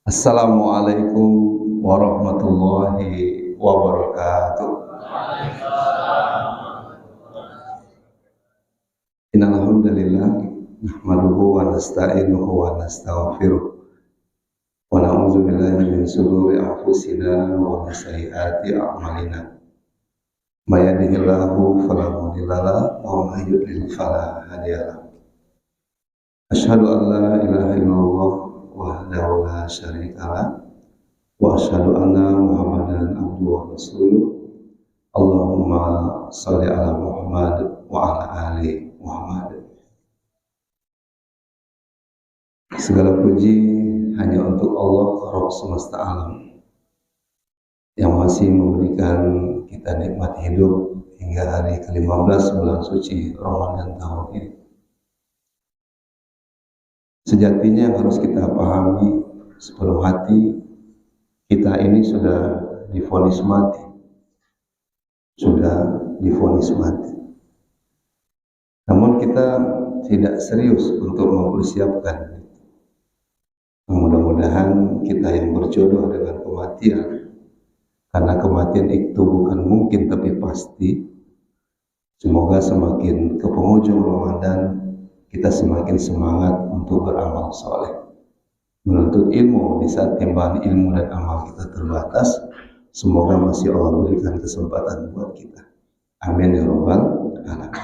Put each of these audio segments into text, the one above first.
Assalamualaikum warahmatullahi wabarakatuh. Innal hamdalillah nahmaduhu wa nasta'inuhu wa nastaghfiruh wa na'udzu billahi min shururi anfusina wa min sayyiati a'malina. May yahdihillahu fala mudilla lahu wa may yudlil fala hadiya lahu. Asyhadu an la ilaha illallah wahdahu la syarika lah wa asyhadu anna Muhammadan abduhu wa rasuluh. Allahumma shalli ala Muhammad wa ala ali Muhammad. Segala puji hanya untuk Allah Rabb semesta alam yang masih memberikan kita nikmat hidup hingga hari ke-15 bulan suci Ramadan tahun ini. Sejatinya yang harus kita pahami sepenuh hati, kita ini sudah divonis mati. Namun kita tidak serius untuk mempersiapkan. Mudah-mudahan kita yang berjodoh dengan kematian, karena kematian itu bukan mungkin tapi pasti. Semoga semakin ke penghujung Ramadan kita semakin semangat untuk beramal soleh, menuntut ilmu di saat timbangan ilmu dan amal kita terbatas. Semoga masih Allah berikan kesempatan buat kita. Amin ya rabbal alamin.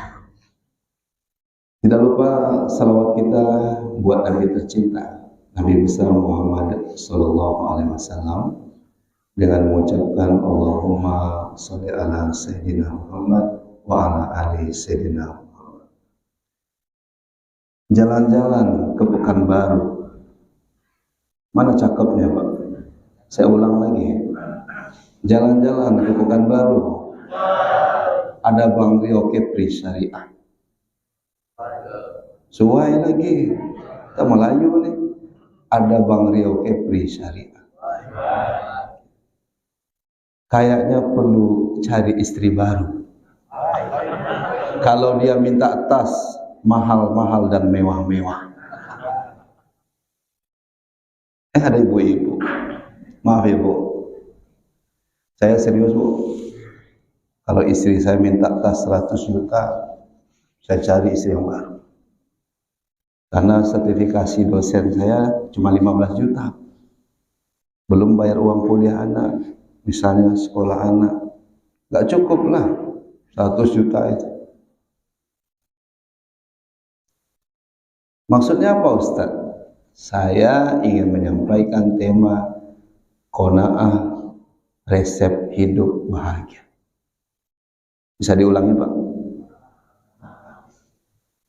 Tidak lupa salawat kita buat Nabi tercinta, Nabi besar Muhammad sallallahu alaihi wasallam, dengan mengucapkan Allahumma sholli ala sayyidina Muhammad wa ala ali sayyidina Muhammad. Jalan-jalan ke Pekanbaru. Mana cakepnya Pak? Saya ulang lagi. Jalan-jalan ke Pekanbaru. Ada Bang Rio Kepri Syariah. Suai lagi. Kita Melayu nih. Ada Bang Rio Kepri Syariah. Kayaknya perlu cari istri baru. Kalau dia minta tas mahal-mahal dan mewah-mewah. Ada ibu-ibu. Maaf ya Bu. Saya serius Bu. Kalau istri saya minta tas 100 juta, saya cari istri yang baru. Karena sertifikasi dosen saya cuma 15 juta. Belum bayar uang kuliah anak, misalnya sekolah anak. Gak cukup lah 100 juta itu. Maksudnya apa Ustadz? Saya ingin menyampaikan tema qanaah, resep hidup bahagia. Bisa diulangi Pak?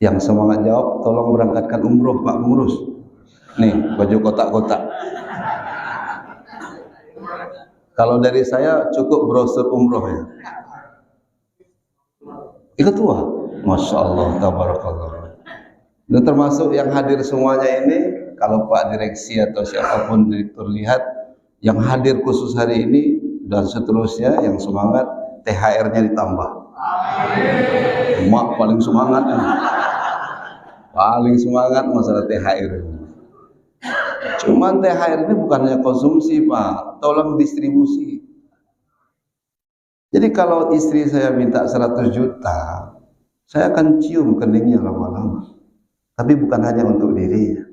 Yang semangat jawab tolong berangkatkan umroh Pak pengurus. Nih baju kotak-kotak. Kalau dari saya cukup brosur umroh ya. Ikut tua. Masya Allah, tabarakallah. Dan termasuk yang hadir semuanya ini, kalau Pak Direksi atau siapapun direktur lihat, yang hadir khusus hari ini dan seterusnya yang semangat, THR-nya ditambah. Mak paling semangat ya. Paling semangat masalah THR. Cuman THR ini bukannya konsumsi Pak, tolong distribusi. Jadi kalau istri saya minta 100 juta, saya akan cium keningnya lama-lama. Tapi bukan hanya untuk dirinya.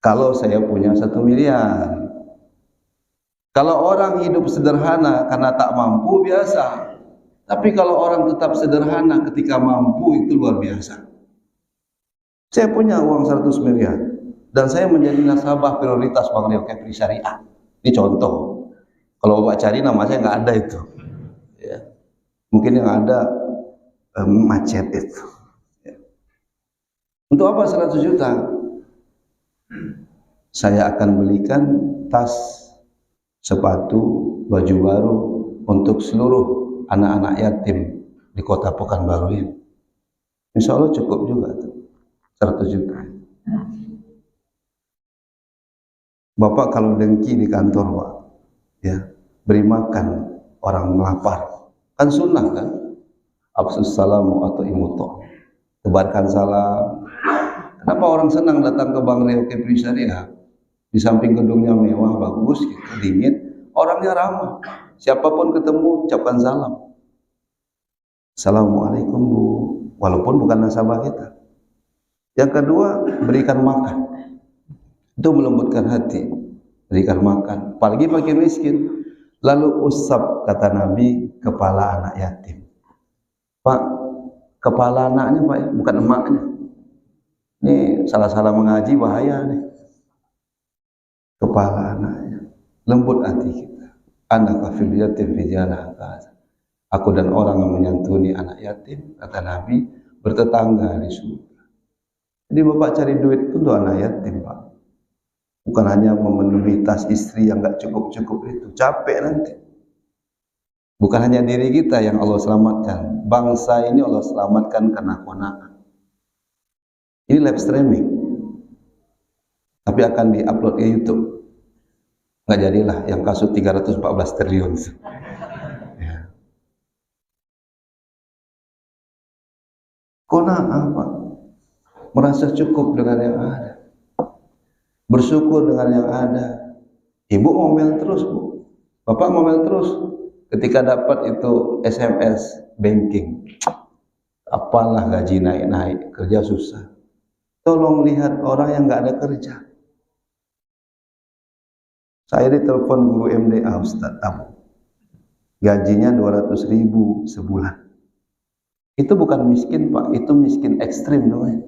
Kalau saya punya 1 miliar. Kalau orang hidup sederhana karena tak mampu biasa. Tapi kalau orang tetap sederhana ketika mampu itu luar biasa. Saya punya uang 100 miliar. Dan saya menjadi nasabah prioritas Bang Rio Kepri Syariah. Ini contoh. Kalau Bapak cari nama saya nggak ada itu. Ya. Mungkin yang ada macet itu. Untuk apa 100 juta? Saya akan belikan tas, sepatu, baju baru untuk seluruh anak-anak yatim di kota Pekanbaru ini. Insya Allah cukup juga tuh, 100 juta. Bapak kalau dengki di kantor Pak, ya beri makan orang melapar. Kan sunnah kan? Afsus salamu atau imuto. Tebarkan salam. Kenapa orang senang datang ke Bang Rio Kepri Syariah? Di samping gedungnya mewah, bagus, gitu, dingin, orangnya ramah. Siapapun ketemu, ucapkan salam. Assalamualaikum Bu, walaupun bukan nasabah kita. Yang kedua, berikan makan. Itu melembutkan hati. Berikan makan, apalagi bagi miskin. Lalu usap, kata Nabi, kepala anak yatim. Pak, kepala anaknya Pak, bukan emaknya. Ini salah-salah mengaji bahaya nih. Kepala anaknya, lembut hati kita. Anak kafir yatim fijalah. Aku dan orang yang menyantuni anak yatim, kata Nabi, bertetangga di surga. Jadi bapak cari duit untuk anak yatim Pak, bukan hanya memenuhi tas istri yang gak cukup-cukup itu, capek nanti. Bukan hanya diri kita yang Allah selamatkan, bangsa ini Allah selamatkan karena qanaah. Ini live streaming, tapi akan diupload ke YouTube. Nggak jadilah yang kasus 314 triliun. Ya. Qanaah Pak, merasa cukup dengan yang ada, bersyukur dengan yang ada. Ibu ngomel terus Bu, bapak ngomel terus ketika dapat itu SMS banking, apalah gaji naik-naik, kerja susah. Tolong lihat orang yang nggak ada kerja. Saya ditelepon guru MDA Ustadz Abu, gajinya 200.000 sebulan. Itu bukan miskin Pak, itu miskin ekstrim namanya.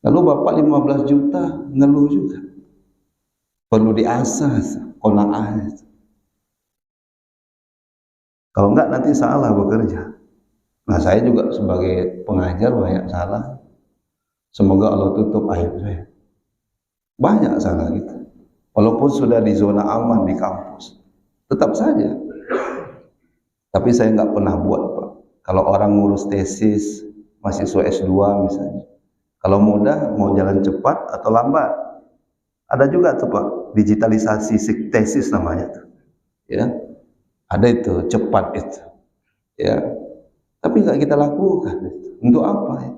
Lalu bapak 15 juta ngeluh juga. Perlu diasah qanaahnya. Kalau enggak nanti salah bekerja. Nah saya juga sebagai pengajar banyak salah. Semoga Allah tutup aib saya. Banyak salah gitu. Walaupun sudah di zona aman di kampus, tetap saja. Tapi saya nggak pernah buat Pak. Kalau orang ngurus tesis, mahasiswa S2 misalnya, kalau mudah mau jalan cepat atau lambat, ada juga tuh Pak, digitalisasi tesis namanya tuh, ya, ada itu cepat itu, ya. Tapi nggak kita lakukan. Untuk apa ya?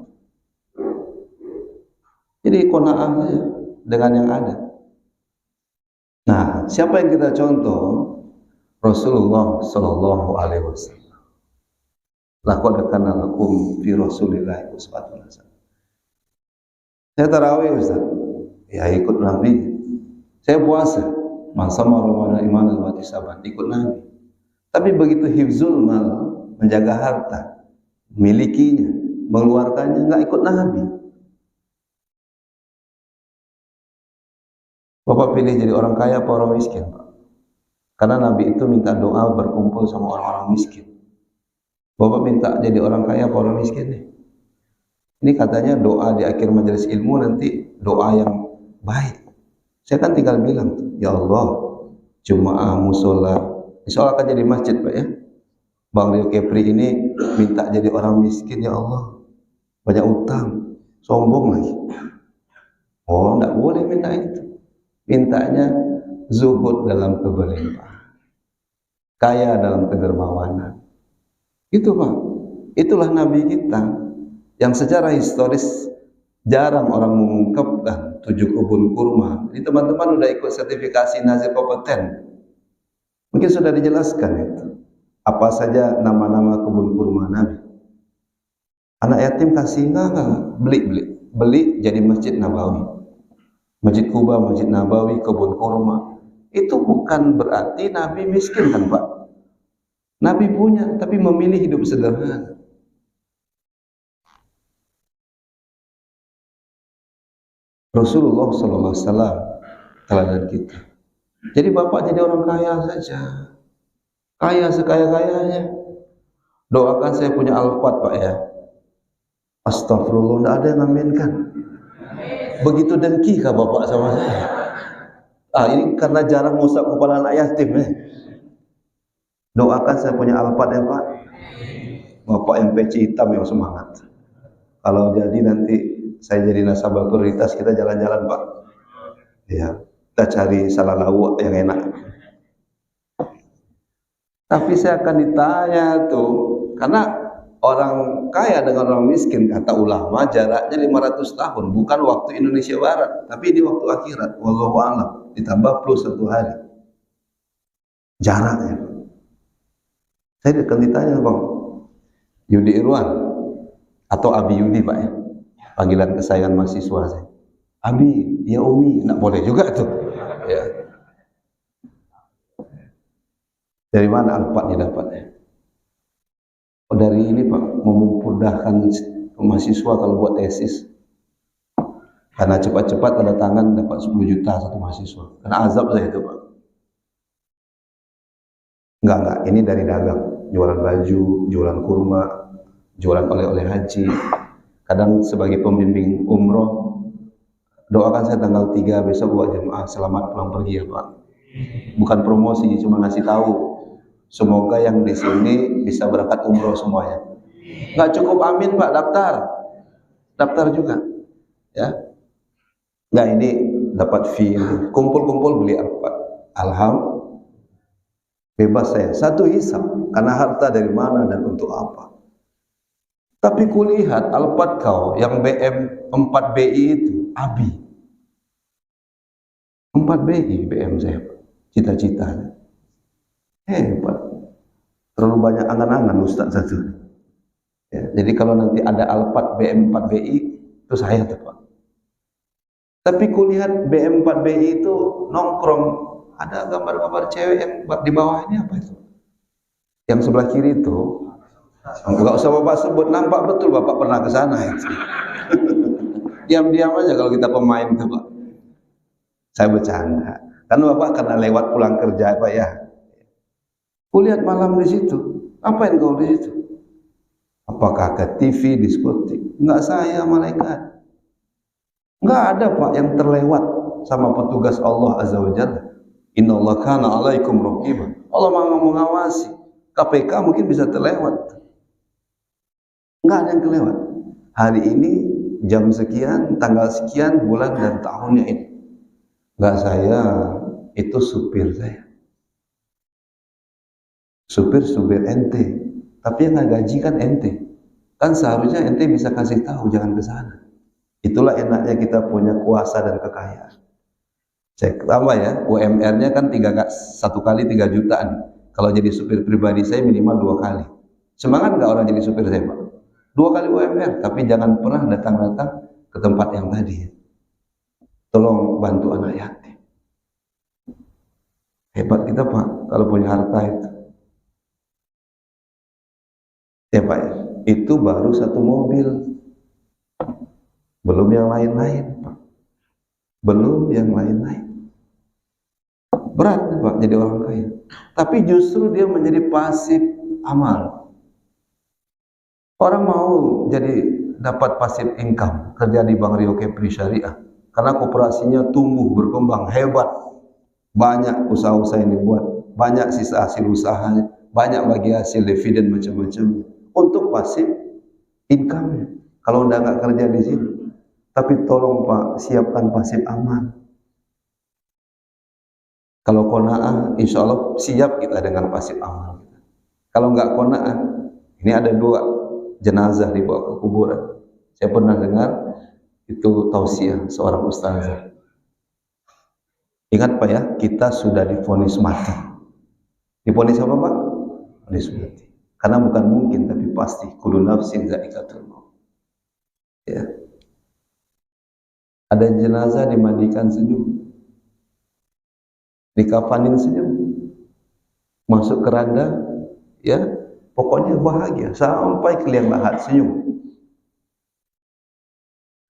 Jadi qanaah saja dengan yang ada. Nah, siapa yang kita contoh? Rasulullah Shallallahu Alaihi Wasallam. Laqad kana lakum fi Rasulillahi uswatun hasanah. Saya tarawih Ustaz, ya ikut Nabi. Saya puasa, masa Ramadan imanan wa ihtisaban, ikut Nabi. Tapi begitu hifzul mal, menjaga harta, milikinya, mengeluarkannya, nggak ikut Nabi. Bapak pilih jadi orang kaya apa orang miskin Pak? Karena Nabi itu minta doa berkumpul sama orang-orang miskin. Bapak minta jadi orang kaya apa orang miskin nih? Ini katanya doa di akhir majelis ilmu nanti doa yang baik. Saya kan tinggal bilang, ya Allah, Jumaah musola, insya Allah akan jadi masjid Pak ya. Bang Rio Kepri ini minta jadi orang miskin, ya Allah, banyak utang, sombong lagi. Oh, enggak boleh minta itu. Mintanya zuhud dalam keberlimpahan, kaya dalam kedermawanan. Itu Pak, itulah Nabi kita yang secara historis jarang orang mengungkapkan 7 kebun kurma. Ini teman-teman udah ikut sertifikasi Nazir kompeten, mungkin sudah dijelaskan itu apa saja nama-nama kebun kurma Nabi. Anak yatim kasih enggak, beli jadi Masjid Nabawi, Masjid Kuba, Masjid Nabawi, kebun kurma. Itu bukan berarti Nabi miskin kan Pak. Nabi punya, tapi memilih hidup sederhana. Rasulullah SAW teladan kita. Jadi bapak jadi orang kaya saja, kaya sekaya-kayanya. Doakan saya punya Alphard Pak ya. Astagfirullah, tidak ada yang ngaminkan. Begitu dengki kah bapak sama saya? Ini karena jarang ngusap kepala anak yatim ya. Doakan saya punya Alphard ya Pak. Bapak yang peci hitam yang semangat. Kalau jadi nanti saya jadi nasabah prioritas, kita jalan-jalan Pak. Ya, kita cari salah lawak yang enak. Tapi saya akan ditanya tuh, karena Orang kaya dengan orang miskin, kata ulama, jaraknya 500 tahun, bukan waktu Indonesia Barat, tapi ini waktu akhirat. Wallahu a'lam. Ditambah plus 1 hari. Jaraknya. Saya akan ditanya, Bang, Yudi Irwan atau Abi Yudi, Pak ya. Panggilan kesayangan mahasiswa saya. Abi, ya Umi, enggak boleh juga tuh. Ya. Dari mana Alphard didapatnya? Oh, dari ini Pak, memudahkan mahasiswa kalau buat tesis. Karena cepat-cepat tanda tangan dapat 10 juta satu mahasiswa. Karena azab saya itu Pak. Enggak, ini dari dagang. Jualan baju, jualan kurma, jualan oleh-oleh haji. Kadang sebagai pembimbing umroh, doakan saya tanggal 3 besok buat jemaah selamat pulang pergi ya Pak. Bukan promosi, cuma ngasih tahu. Semoga yang di sini bisa berangkat umroh semuanya. Nggak cukup amin Pak, daftar juga, ya. Nggak, ini dapat fee, kumpul-kumpul beli apa? Alhamdulillah, bebas saya. Satu hisab, karena harta dari mana dan untuk apa. Tapi kulihat Alphard kau yang BM 4BI itu, Abi. 4BI BM saya, cita-citanya. Hebat. Terlalu banyak angan-angan Ustaz satu. Ya, jadi kalau nanti ada Alphard BM 4BI, itu saya tuh Pak. Tapi kulihat BM 4BI itu nongkrong, ada gambar-gambar cewek yang di bawahnya apa itu? Yang sebelah kiri itu, enggak usah Bapak sebut, nampak betul Bapak pernah ke sana ya. Diam-diam aja kalau kita pemain tuh Pak. Saya bercanda. Kan Bapak karena lewat pulang kerja Pak ya. Kulihat malam di situ. Apain kau di situ? Apakah ke TV, diskotik? Enggak, saya malaikat. Enggak ada Pak yang terlewat sama petugas Allah Azza wa Jalla. Innallaha kana 'alaikum raqiba. Allah mau mengawasi. KPK mungkin bisa terlewat. Enggak ada yang kelewat. Hari ini jam sekian, tanggal sekian, bulan dan tahunnya ini. Enggak saya, itu supir saya. Supir ente, tapi yang gaji kan ente. Kan seharusnya ente bisa kasih tahu jangan ke sana. Itulah enaknya kita punya kuasa dan kekayaan. Cek tambah ya, UMR-nya kan 1 kali 3 jutaan. Kalau jadi supir pribadi saya minimal 2 kali. Semangat nggak orang jadi supir saya Pak? 2 kali UMR, tapi jangan pernah datang-datang ke tempat yang tadi. Tolong bantu anak yatim. Hebat kita Pak, kalau punya harta itu. Ya Pak ya, itu baru 1 mobil. Belum yang lain-lain Pak. Belum yang lain-lain. Berat nih Pak jadi orang kaya. Tapi justru dia menjadi pasif amal. Orang mau jadi dapat pasif income, kerja di Bank Rio Kepri Syariah. Karena koperasinya tumbuh, berkembang, hebat. Banyak usaha-usaha yang dibuat. Banyak sisa hasil usahanya. Banyak bagi hasil dividen macam-macam. Untuk pasif income. Kalau udah nggak kerja di sini. Tapi tolong Pak, siapkan pasif aman. Kalau qanaah, insya Allah siap kita dengan pasif aman. Kalau nggak qanaah, ini ada 2 jenazah dibawa ke kuburan. Saya pernah dengar itu tausiah seorang ustazah. Ingat Pak ya, kita sudah divonis mati. Divonis apa Pak? Vonis mati. Karena bukan mungkin tapi pasti kullu nafsin dha'iqatul maut. Ya. Ada jenazah dimandikan senyum, dikafanin senyum, masuk keranda, ya pokoknya bahagia sampai ke liang lahat senyum.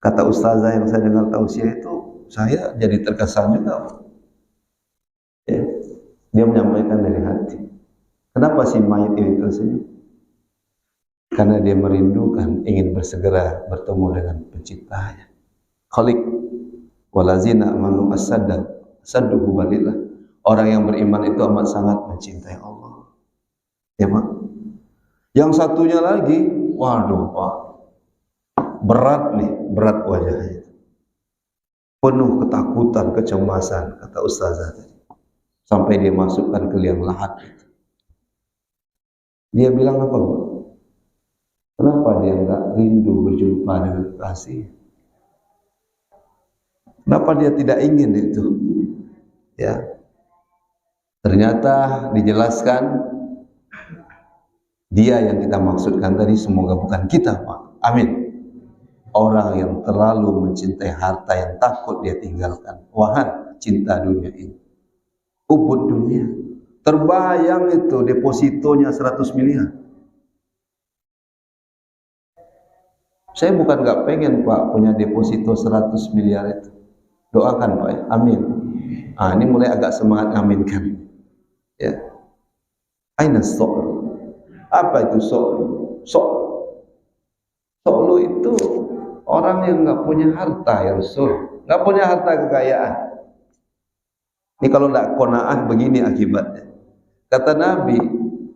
Kata ustazah yang saya dengar tausiah itu, saya jadi terkesan juga. Ya. Dia menyampaikan dari hati. Kenapa si mayit ini tersenyum? Karena dia merindukan, ingin bersegera bertemu dengan penciptanya. Khaliq walazina amanu asadduhu balillah. Orang yang beriman itu amat sangat mencintai Allah. Ya Pak. Yang satunya lagi, waduh Pak, berat nih, berat wajahnya. Penuh ketakutan, kecemasan, kata ustazah tadi. Sampai dia masukkan ke liang lahat. Dia bilang apa Pak? Kenapa dia enggak rindu berjumpa dengan kasih? Kenapa dia tidak ingin itu? Ya, ternyata dijelaskan dia yang kita maksudkan tadi semoga bukan kita, Pak. Amin. Orang yang terlalu mencintai harta yang takut dia tinggalkan. Wahan cinta dunia ini. Ubud dunia. Terbayang itu depositonya 100 miliar. Saya bukan nggak pengen Pak punya deposito 100 miliar itu. Doakan Pak ya. Amin. Ah, ini mulai agak semangat aminkan. Ya. Aina so'lu. Apa itu so'lu? So'lu itu orang yang nggak punya harta ya Rasul. Nggak punya harta kekayaan. Ini kalau nggak qanaah begini akibatnya. Kata Nabi,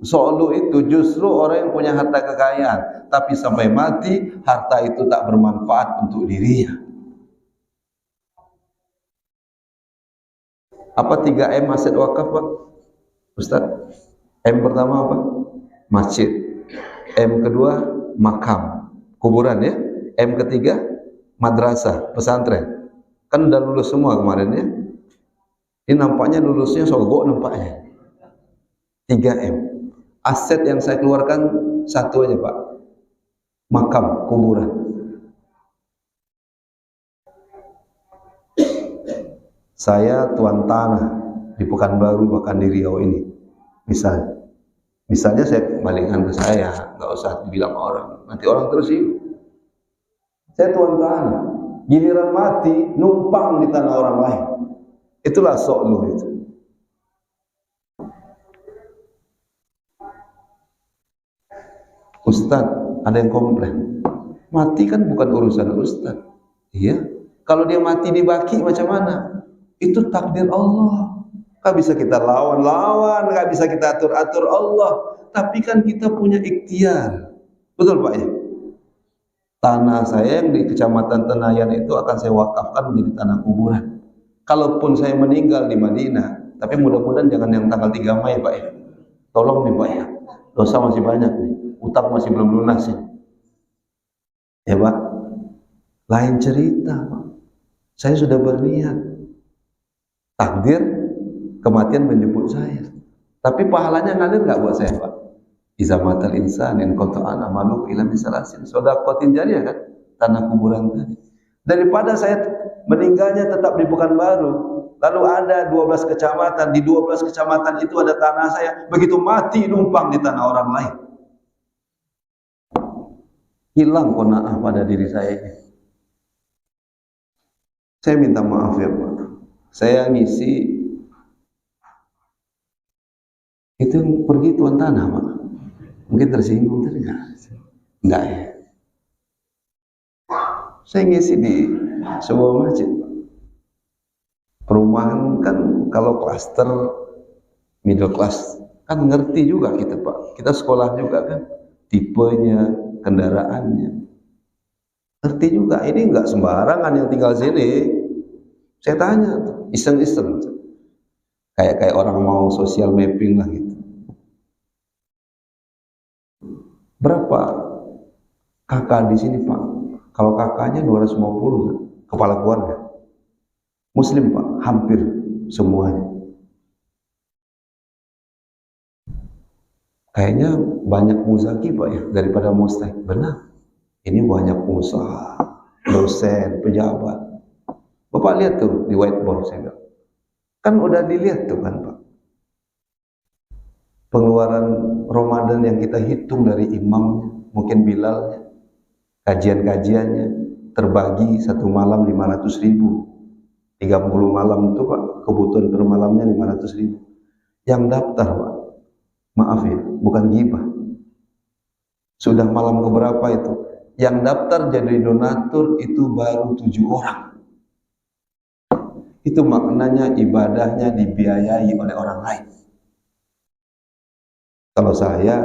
so'lu itu justru orang yang punya harta kekayaan, tapi sampai mati harta itu tak bermanfaat untuk dirinya. Apa 3M aset wakaf Pak? Ustaz, M pertama apa? Masjid. M kedua makam, kuburan ya. M ketiga madrasah, pesantren. Kan udah lulus semua kemarin ya. Ini nampaknya lulusnya sogok nampaknya. 3M. Aset yang saya keluarkan satu aja Pak. Makam, kuburan. Saya tuan tanah di Pekanbaru bahkan di Riau ini. Misalnya saya kembalikan ke saya, nggak usah dibilang orang. Nanti orang tersinggung. Saya tuan tanah, giliran mati numpang di tanah orang lain. Itulah so'lu itu. Ustadz, ada yang komplain. Mati kan bukan urusan Ustadz. Iya. Kalau dia mati di baki macam mana? Itu takdir Allah. Gak bisa kita lawan, gak bisa kita atur-atur Allah. Tapi kan kita punya ikhtiar. Betul Pak ya? Tanah saya yang di Kecamatan Tenayan itu akan saya wakafkan menjadi tanah kuburan. Kalaupun saya meninggal di Madinah, tapi mudah-mudahan jangan yang tanggal 3 Mei Pak ya. Tolong nih Pak ya. Dosa masih banyak nih. Utang masih belum lunas ya. Ya Pak. Lain cerita Pak. Saya sudah berniat. Takdir kematian menjemput saya. Tapi pahalanya ngalir nggak buat saya Pak? Iza matal insan in qata'an amalu ila misalasin. Sedekah jariyah kan? Tanah kuburan tadi. Daripada saya meninggalnya tetap di Pekanbaru, lalu ada 12 kecamatan, di 12 kecamatan itu ada tanah saya, begitu mati numpang di tanah orang lain. Hilang qanaah pada diri saya ini. Saya minta maaf ya Pak. Saya ngisi itu yang pergi tuan tanah Pak. Mungkin tersinggung tadi enggak ya. Saya ngisi di sebuah masjid Pak. Perumahan kan kalau klaster middle class kan ngerti juga kita Pak. Kita sekolah juga kan, tipenya, kendaraannya. Ngerti juga, ini enggak sembarangan yang tinggal sini. Saya tanya tuh, iseng-iseng. Kayak orang mau social mapping lah gitu. Berapa kakak di sini Pak? Kalau kakaknya 250 kepala keluarga. Muslim Pak, hampir semuanya. Kayaknya banyak muzaki Pak ya daripada mustahik. Benar. Ini banyak pengusaha, dosen, pejabat. Bapak lihat tuh di whiteboard saya bilang. Kan udah dilihat tuh kan Pak. Pengeluaran Ramadan yang kita hitung dari imamnya, mungkin Bilalnya, kajian-kajiannya, terbagi satu malam 500.000. 30 malam itu Pak, kebutuhan per malamnya 500.000. Yang daftar Pak, maaf ya, bukan ghibah. Sudah malam keberapa itu? Yang daftar jadi donatur itu baru 7 orang. Itu maknanya ibadahnya dibiayai oleh orang lain. Kalau saya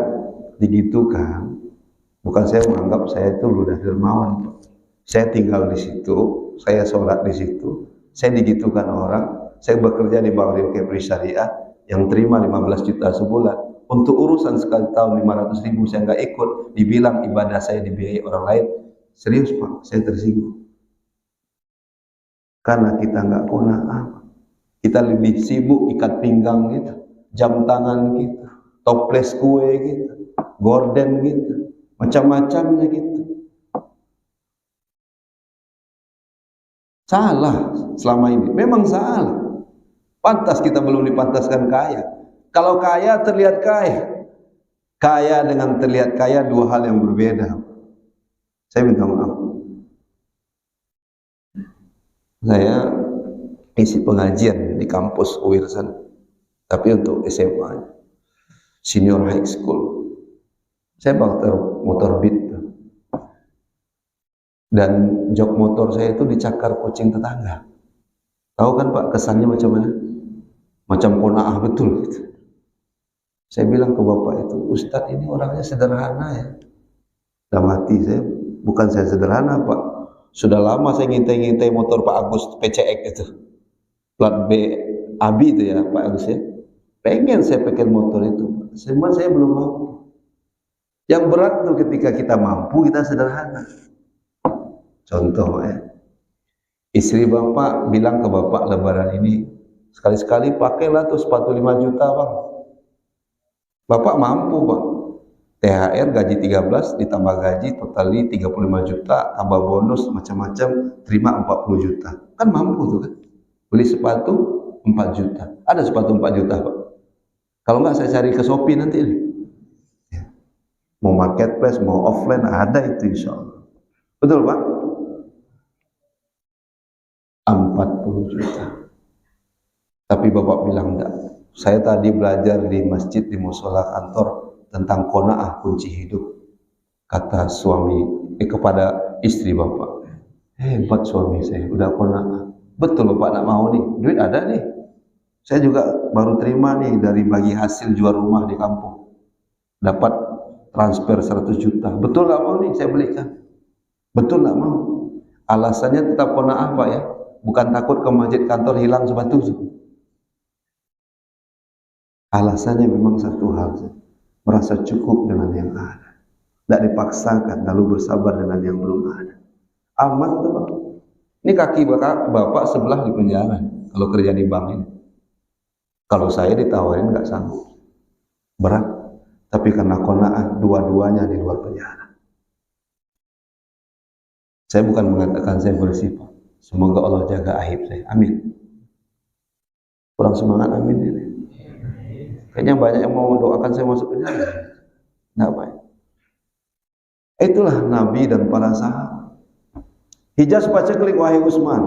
digitukan, bukan saya menganggap saya itu ludah dermawan. Saya tinggal di situ, saya sholat di situ, saya digitukan orang, saya bekerja di Bawah Kepri Syariah yang terima 15 juta sebulan. Untuk urusan sekali tahun 500.000 saya nggak ikut, dibilang ibadah saya dibiayai orang lain. Serius Pak, saya tersinggung. Karena kita nggak qanaah. Kita lebih sibuk ikat pinggang gitu, jam tangan gitu, toples kue gitu, gorden gitu, macam-macamnya gitu. Salah selama ini, memang salah. Pantas kita belum dipantaskan kaya. Kalau kaya terlihat kaya. Kaya dengan terlihat kaya dua hal yang berbeda. Saya minta maaf. Saya isi pengajian di kampus UIR sana. Tapi untuk SMA, senior high school. Saya bawa motor Beat. Dan jok motor saya itu dicakar kucing tetangga. Tahu kan Pak kesannya macam mana? Macam qanaah betul gitu. Saya bilang ke bapak itu, Ustadz ini orangnya sederhana ya. Dalam hati saya, bukan saya sederhana Pak. Sudah lama saya ngintai-ngintai motor Pak Agus PCX itu. Plat B Abi itu ya Pak Agus ya. Pengen saya pakai motor itu. Cuma saya belum mampu. Yang berat tuh ketika kita mampu, kita sederhana. Contoh ya. Istri bapak bilang ke bapak lebaran ini, sekali-sekali pakailah tuh sepatu 5 juta Bang. Bapak mampu Pak. THR gaji 13 ditambah gaji totali 35 juta tambah bonus macam-macam terima 40 juta. Kan mampu tuh kan. Beli sepatu 4 juta. Ada sepatu 4 juta Pak. Kalau enggak saya cari ke Shopee nanti nih. Ya. Mau marketplace, mau offline ada itu insya Allah. Betul Pak? 40 juta. Tapi Bapak bilang enggak. Saya tadi belajar di masjid, di musola kantor tentang qanaah kunci hidup. Kata suami kepada istri Bapak, hebat suami saya, udah qanaah. Betul Bapak nak mau nih, duit ada nih. Saya juga baru terima nih dari bagi hasil jual rumah di kampung. Dapat transfer 100 juta. Betul nggak mau nih saya belikan? Betul nggak mau? Alasannya tetap qanaah Pak ya, bukan takut ke masjid kantor hilang sebatu. Alasannya memang satu hal, merasa cukup dengan yang ada, tidak dipaksakan, lalu bersabar dengan yang belum ada. Aman tuh Pak. Ini kaki bapak sebelah di penjara kalau kerja di bank ini. Kalau saya ditawarin nggak sanggup, berat. Tapi karena qanaah dua-duanya di luar penjara. Saya bukan mengatakan saya bersih Pak. Semoga Allah jaga aib saya. Amin. Kurang semangat amin ini. Kayaknya banyak yang mau mendoakan saya masuk penjara. Nggak baik. Itulah Nabi dan para sahabat. Hijaz paceklik wahai Utsman.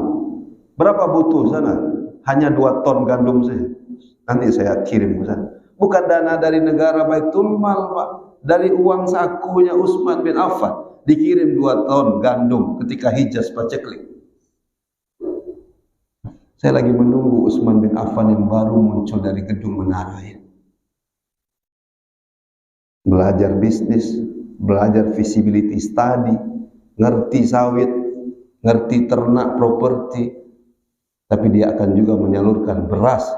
Berapa butuh sana? Hanya 2 ton gandum saja. Nanti saya kirim ke sana. Bukan dana dari negara Baitul Mal Pak. Dari uang sakunya Utsman bin Affan. Dikirim 2 ton gandum ketika Hijaz paceklik. Saya lagi menunggu Utsman bin Affan yang baru muncul dari gedung menara ini. Belajar bisnis, belajar feasibility study, ngerti sawit, ngerti ternak, properti, tapi dia akan juga menyalurkan beras.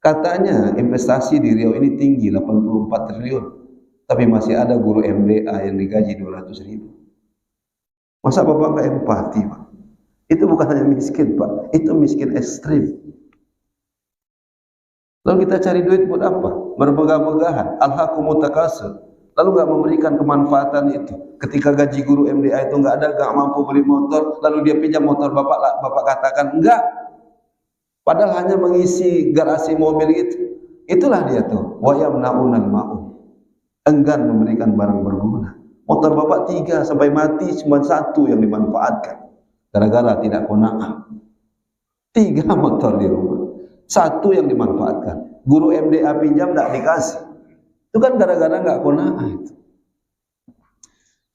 Katanya investasi di Riau ini tinggi, 84 triliun, tapi masih ada guru MBA yang digaji 200.000. Masa Bapak nggak empati Pak? Itu bukan hanya miskin Pak, itu miskin ekstrim. Lalu kita cari duit buat apa? Bermegah-megahan, alhaqumut takasur. Lalu nggak memberikan kemanfaatan itu. Ketika gaji guru MDA itu nggak ada, nggak mampu beli motor, lalu dia pinjam motor bapak katakan enggak. Padahal hanya mengisi garasi mobil itu. Itulah dia tuh. Wa yamna'unal ma'un. Enggan memberikan barang berguna. Motor bapak 3 sampai mati cuma 1 yang dimanfaatkan. Gara-gara tidak qanaah. 3 motor di rumah. 1 yang dimanfaatkan. Guru MDA pinjam tidak dikasih. Itu kan gara-gara nggak qanaah itu.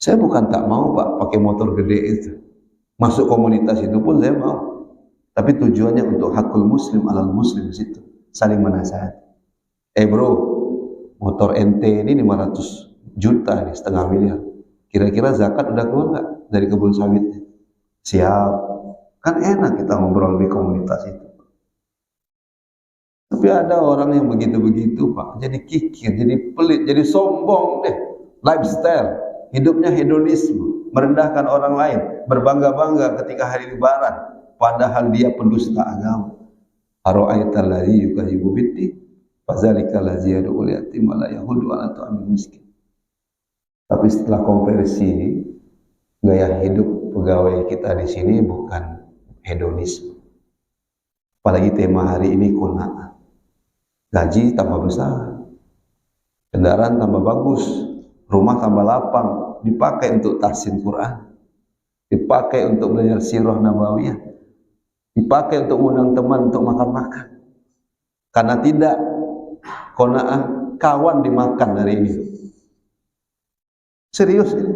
Saya bukan tak mau Pak pakai motor gede itu. Masuk komunitas itu pun saya mau. Tapi tujuannya untuk hakul muslim alal muslim situ. Saling menasihati. Bro, motor NT ini 500 juta nih, 0,5 miliar. Kira-kira zakat udah keluar nggak dari kebun sawitnya? Siap. Kan enak kita ngobrol di komunitas itu. Tapi ada orang yang begitu-begitu Pak, jadi kikir, jadi pelit, jadi sombong deh. Lifestyle, hidupnya hedonisme, merendahkan orang lain, berbangga-bangga ketika hari lebaran, padahal dia pendusta agama. Ara'aital ladzi yukadzibu bid-din, fadzalikal ladzi yad'ul yatim wa la yahuddu 'ala ta'amil miskin. Tapi setelah konversi, gaya hidup pegawai kita di sini bukan hedonisme. Apalagi tema hari ini qanaah. Gaji tambah besar, kendaraan tambah bagus, rumah tambah lapang, dipakai untuk tahsin Quran, dipakai untuk belajar sirah nabawiyah, dipakai untuk mengundang teman untuk makan-makan. Karena tidak qanaah, kawan dimakan hari ini. Serius ini.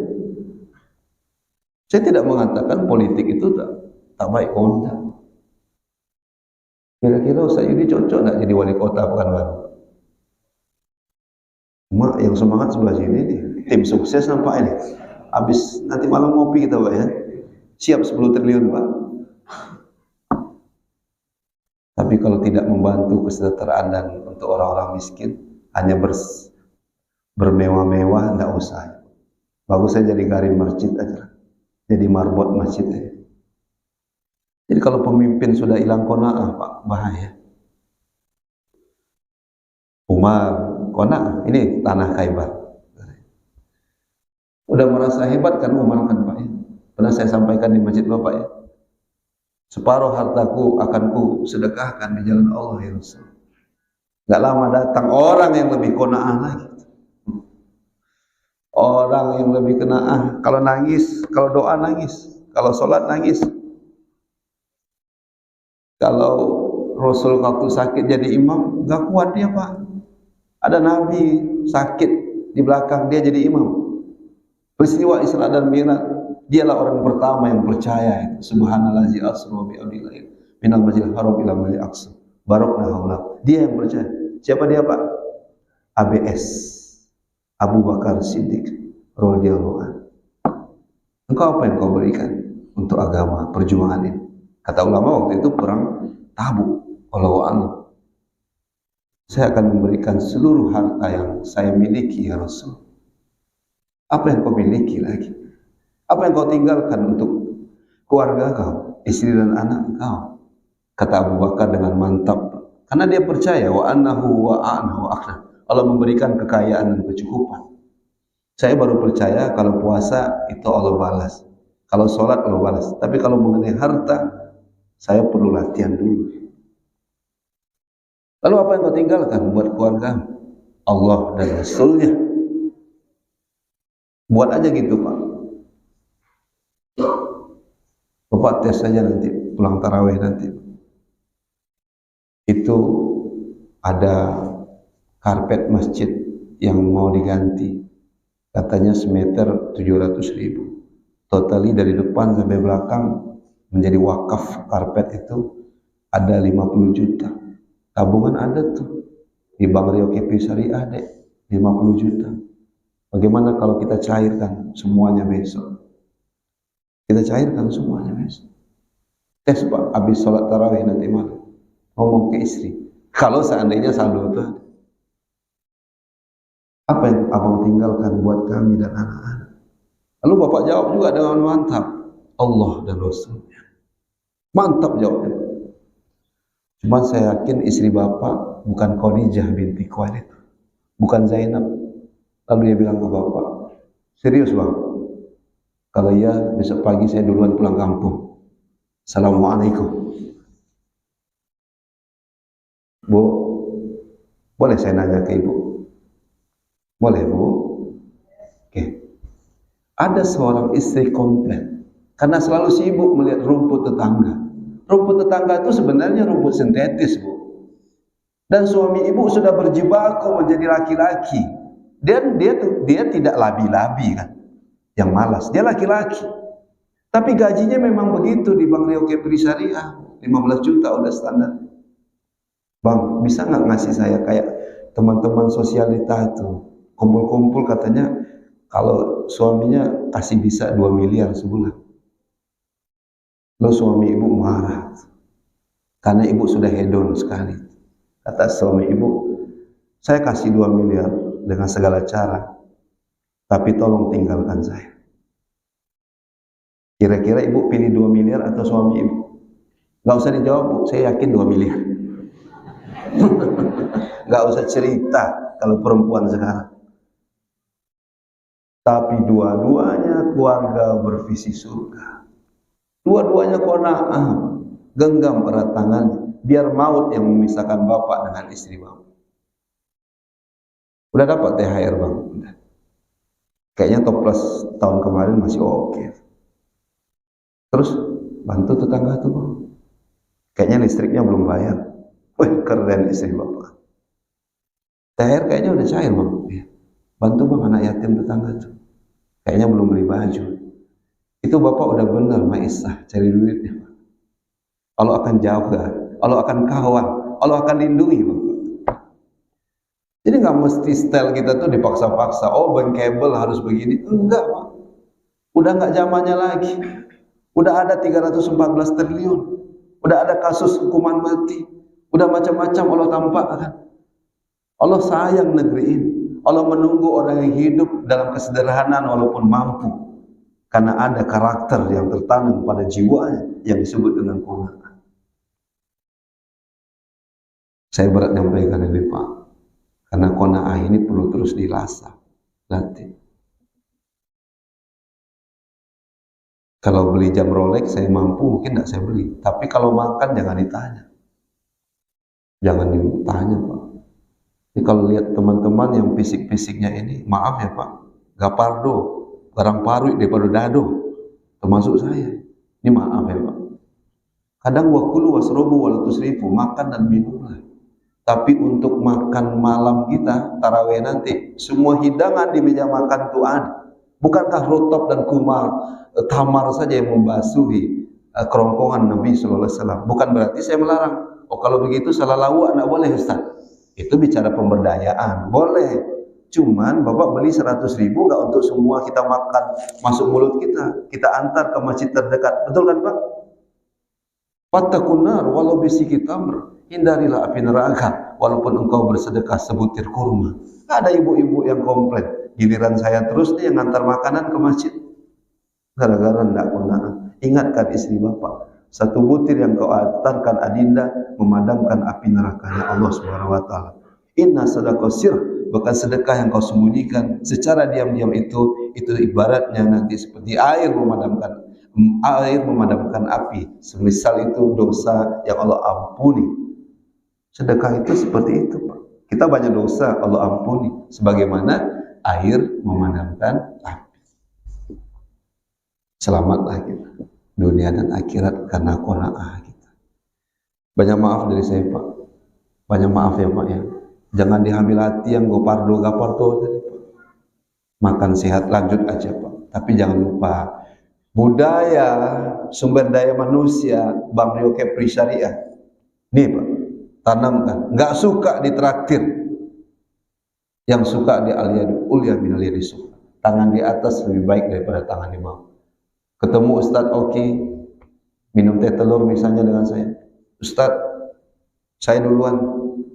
Saya tidak mengatakan politik itu tak baik kondak. Kira-kira Ustaz Yudi cocok nggak jadi wali kota Pekanbaru? Mak yang semangat sebelah sini nih, tim sukses nampak ini. Habis nanti malam ngopi kita Pak ya. Siap 10 triliun Pak. Tapi kalau tidak membantu kesejahteraan dan untuk orang-orang miskin, hanya bermewah-mewah, enggak usah. Bagus saya jadi garim masjid aja. Jadi marbot masjid aja. Jadi kalau pemimpin sudah hilang qanaah Pak, bahaya. Umar, qanaah, ini tanah Khaybar. Udah merasa hebat kan Umar kan Pak ya? Pernah saya sampaikan di masjid Bapak ya. Separuh hartaku akan ku sedekahkan di jalan Allah ya Rasul. Gak lama datang orang yang lebih qanaah lagi. Orang yang lebih qanaah, kalau nangis, kalau doa nangis, kalau sholat nangis. Kalau Rasul waktu sakit jadi imam, gak kuat dia Pak. Ada Nabi sakit di belakang dia jadi imam. Peristiwa Isra dan Mi'raj, dialah orang pertama yang percaya itu. Subhanallazi asra bi abdihi minal masjidil haram ila masjidil aqsa. Barakna haula. Dia yang percaya. Siapa dia Pak? ABS. Abu Bakar Siddiq radhiyallahu anhu. Engkau apa yang kau berikan untuk agama perjuangan ini? Kata ulama waktu itu perang Tabuk. Wallahu a'lam. Saya akan memberikan seluruh harta yang saya miliki ya Rasul. Apa yang kau miliki lagi? Apa yang kau tinggalkan untuk keluarga kau, istri dan anak kau? Kata Abu Bakar dengan mantap. Karena dia percaya wa annahu wa a'nahu wa akhna. Allah memberikan kekayaan dan kecukupan. Saya baru percaya kalau puasa itu Allah balas. Kalau sholat Allah balas. Tapi kalau mengenai harta, saya perlu latihan dulu. Lalu apa yang kau tinggalkan buat keluarga? Allah dan Rasulnya. Buat aja gitu Pak. Bapak tes saja nanti, pulang tarawih nanti. Itu ada karpet masjid yang mau diganti. Katanya semeter 700.000. Totali dari depan sampai belakang menjadi wakaf karpet itu ada 50 juta. Tabungan ada tuh di Bank Rio KP Syariah dek, 50 juta. Bagaimana kalau kita cairkan semuanya besok? Kita cairkan semuanya besok. Tes Pak, habis sholat tarawih nanti malam ngomong ke istri, kalau seandainya saldo itu ada, apa yang abang tinggalkan buat kami dan anak-anak? Lalu bapak jawab juga dengan mantap, Allah dan Rasulnya. Mantap jawabnya. Cuma saya yakin istri bapak bukan Khadijah binti Khuwailid, bukan Zainab. Lalu dia bilang ke bapak, serius bang? Kalau iya besok pagi saya duluan pulang kampung. Assalamualaikum. Bu, boleh saya nanya ke ibu? Boleh bu? Oke. Ada seorang istri komplain karena selalu sibuk melihat rumput tetangga. Rumput tetangga itu sebenarnya rumput sintetis bu. Dan suami ibu sudah berjibaku menjadi laki-laki. Dan dia tidak labi-labi kan, yang malas. Dia laki-laki. Tapi gajinya memang begitu di Bank Rio KP Syariah, 15 juta udah standar. Bang, bisa nggak ngasih saya kayak teman-teman sosialita itu kumpul-kumpul katanya kalau suaminya kasih bisa 2 miliar sebulan. Lalu suami ibu marah karena ibu sudah hedon sekali. Kata suami ibu, saya kasih 2 miliar dengan segala cara, tapi tolong tinggalkan saya. Kira-kira ibu pilih 2 miliar atau suami ibu? Gak usah dijawab bu, saya yakin 2 miliar. Gak usah cerita kalau perempuan sekarang. Tapi dua-duanya keluarga bervisi surga. Dua-duanya qanaah, genggam erat tangannya. Biar maut yang memisahkan bapak dengan istri bapak. Udah dapat THR bang? Udah. Kayaknya toples tahun kemarin masih oke. Terus bantu tetangga tuh bang. Kayaknya listriknya belum bayar. Wih keren istri bapak. THR kayaknya udah cair bang. Ya. Bantu bang anak yatim tetangga tuh. Kayaknya belum beli baju. Itu bapak udah benar maisah cari duitnya. Allah akan jaga, Allah akan kawal, Allah akan lindungi bapak. Jadi nggak mesti style kita tuh dipaksa-paksa. Oh bankable harus begini. Enggak pak. Udah nggak zamannya lagi. Udah ada 314 triliun. Udah ada kasus hukuman mati. Udah macam-macam Allah tampakkan. Allah sayang negeri ini. Allah menunggu orang yang hidup dalam kesederhanaan walaupun mampu. Karena ada karakter yang tertanam pada jiwanya yang disebut dengan qanaah. Saya berat nyampaikan ini Pak. Karena qanaah ini perlu terus dilasah, latih. Kalau beli jam Rolex saya mampu mungkin tidak saya beli. Tapi kalau makan jangan ditanya. Jangan ditanya Pak. Jadi kalau lihat teman-teman yang fisik-fisiknya ini, maaf ya Pak, gapardo, garang parut daripada dado, termasuk saya. Ini maaf ya Pak. Kadang wakulu wasrobu walatusrifu, makan dan minumlah. Tapi untuk makan malam kita, tarawih nanti, semua hidangan di meja makan itu ada. Bukankah rotop dan kumar, tamar saja yang membasuhi kerongkongan Nabi SAW? Bukan berarti saya melarang. Oh kalau begitu salah lawa tidak boleh Ustaz. Itu bicara pemberdayaan, boleh. Cuman Bapak beli 100.000 nggak untuk semua kita makan masuk mulut kita. Kita antar ke masjid terdekat. Betul kan Pak? Fattaqun nar walau bisiki tamr. Hindarilah api neraka walaupun engkau bersedekah sebutir kurma. Ada ibu-ibu yang komplain, giliran saya terus nih yang ngantar makanan ke masjid. Gara-gara tidak qanaah. Ingatkan istri Bapak, satu butir yang kau antarkan adinda memadamkan api nerakanya Allah Subhanahu wa taala. Inna sadaqah sir, bahkan sedekah yang kau sembunyikan secara diam-diam itu ibaratnya nanti seperti air memadamkan api. Semisal itu dosa yang Allah ampuni. Sedekah itu seperti itu Pak. Kita banyak dosa Allah ampuni. Sebagaimana air memadamkan api. Selamatlah kita. Dunia dan akhirat karena qanaah kita. Banyak maaf dari saya Pak. Banyak maaf ya Pak ya. Jangan diambil hati yang gapardo tadi Pak. Makan sehat lanjut aja Pak. Tapi jangan lupa budaya sumber daya manusia Bang Rio Kepri Syariah. Nih Pak. Tanamkan, nggak suka ditraktir, yang suka di aliyadul ulya minal yadis sufla. Tangan di atas lebih baik daripada tangan di bawah. Ketemu Ustadz Oki, minum teh telur misalnya dengan saya, Ustadz, saya duluan,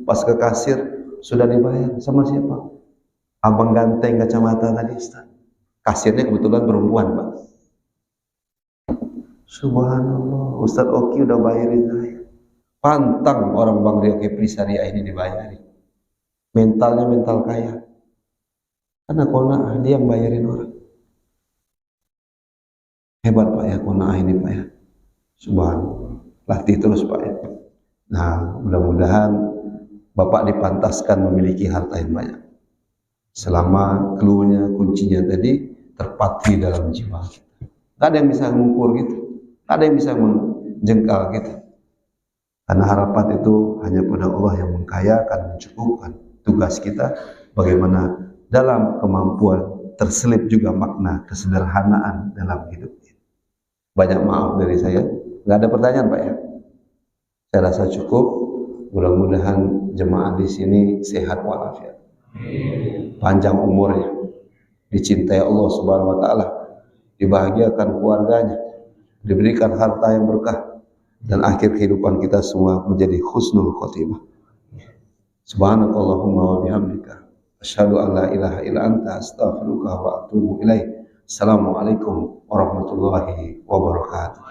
pas ke kasir sudah dibayar sama siapa? Abang ganteng kacamata tadi Ustadz. Kasirnya kebetulan perempuan Pak. Subhanallah, Ustadz Oki udah bayarin saya. Pantang orang Bang Rio Kepri Syariah ini dibayari. Mentalnya mental kaya. Karena qanaah dia yang bayarin orang. Hebat Pak ya qanaah ini Pak ya. Subhanallah. Latih terus Pak ya. Nah mudah-mudahan Bapak dipantaskan memiliki harta yang banyak. Selama cluenya, kuncinya tadi terpatri dalam jiwa kita. Gak ada yang bisa mengukur gitu. Gak ada yang bisa menjengkal gitu. Karena harapan itu hanya pada Allah yang mengkayakan, mencukupkan. Tugas kita bagaimana dalam kemampuan terselip juga makna kesederhanaan dalam hidup ini. Banyak maaf dari saya. Nggak ada pertanyaan Pak ya? Saya rasa cukup. Mudah-mudahan jemaah di sini sehat walafiat. Panjang umurnya. Dicintai Allah Subhanahu wa taala. Dibahagiakan keluarganya. Diberikan harta yang berkah. Dan akhir kehidupan kita semua menjadi husnul khotimah. Subhanakallahumma wa bihamdika asyhadu an la ilaha illa anta astaghfiruka wa atubu ilaik. Assalamualaikum warahmatullahi wabarakatuh.